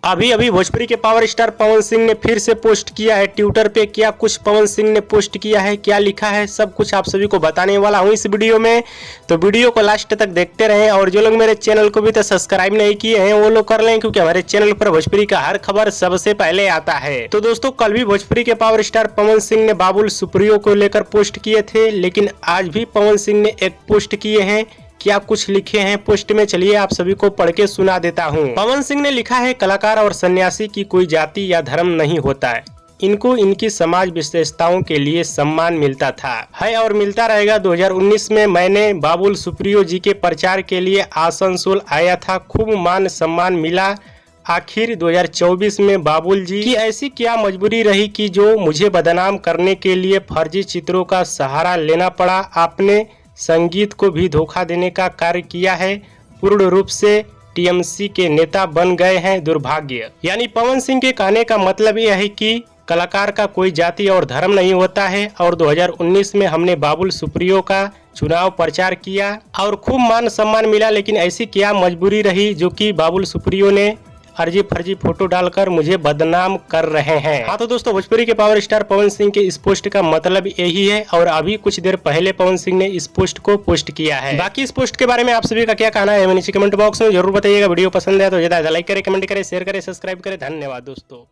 अभी अभी भोजपुरी के पावर स्टार पवन सिंह ने फिर से पोस्ट किया है ट्विटर पे। क्या कुछ पवन सिंह ने पोस्ट किया है, क्या लिखा है, सब कुछ आप सभी को बताने वाला हूँ इस वीडियो में। तो वीडियो को लास्ट तक देखते रहें और जो लोग मेरे चैनल को भी तो सब्सक्राइब नहीं किए हैं वो लोग कर लें, क्योंकि हमारे चैनल पर भोजपुरी का हर खबर सबसे पहले आता है। तो दोस्तों, कल भी भोजपुरी के पावर स्टार पवन सिंह ने बाबुल सुप्रियो को लेकर पोस्ट किए थे, लेकिन आज भी पवन सिंह ने एक पोस्ट किए हैं। क्या कुछ लिखे हैं पोस्ट में, चलिए आप सभी को पढ़ के सुना देता हूं। पवन सिंह ने लिखा है, कलाकार और सन्यासी की कोई जाति या धर्म नहीं होता है, इनको इनकी समाज विशेषताओं के लिए सम्मान मिलता था है और मिलता रहेगा। 2019 में मैंने बाबुल सुप्रियो जी के प्रचार के लिए आसनसोल आया था, खूब मान सम्मान मिला। आखिर 2024 में बाबुल जी की ऐसी क्या मजबूरी रही कि जो मुझे बदनाम करने के लिए फर्जी चित्रों का सहारा लेना पड़ा। आपने संगीत को भी धोखा देने का कार्य किया है, पूर्ण रूप से टीएमसी के नेता बन गए हैं, दुर्भाग्य। यानी पवन सिंह के कहने का मतलब यह है कि कलाकार का कोई जाति और धर्म नहीं होता है और 2019 में हमने बाबुल सुप्रियो का चुनाव प्रचार किया और खूब मान सम्मान मिला, लेकिन ऐसी क्या मजबूरी रही जो कि बाबुल सुप्रियो ने फर्जी फर्जी फोटो डालकर मुझे बदनाम कर रहे हैं। हाँ तो दोस्तों, भोजपुरी के पावर स्टार पवन सिंह के इस पोस्ट का मतलब यही है और अभी कुछ देर पहले पवन सिंह ने इस पोस्ट को पोस्ट किया है। बाकी इस पोस्ट के बारे में आप सभी का क्या कहना है नीचे कमेंट बॉक्स में जरूर बताइएगा। वीडियो पसंद है तो ज्यादा लाइक करें, कमेंट करें, शेयर करें, सब्सक्राइब करें। धन्यवाद दोस्तों।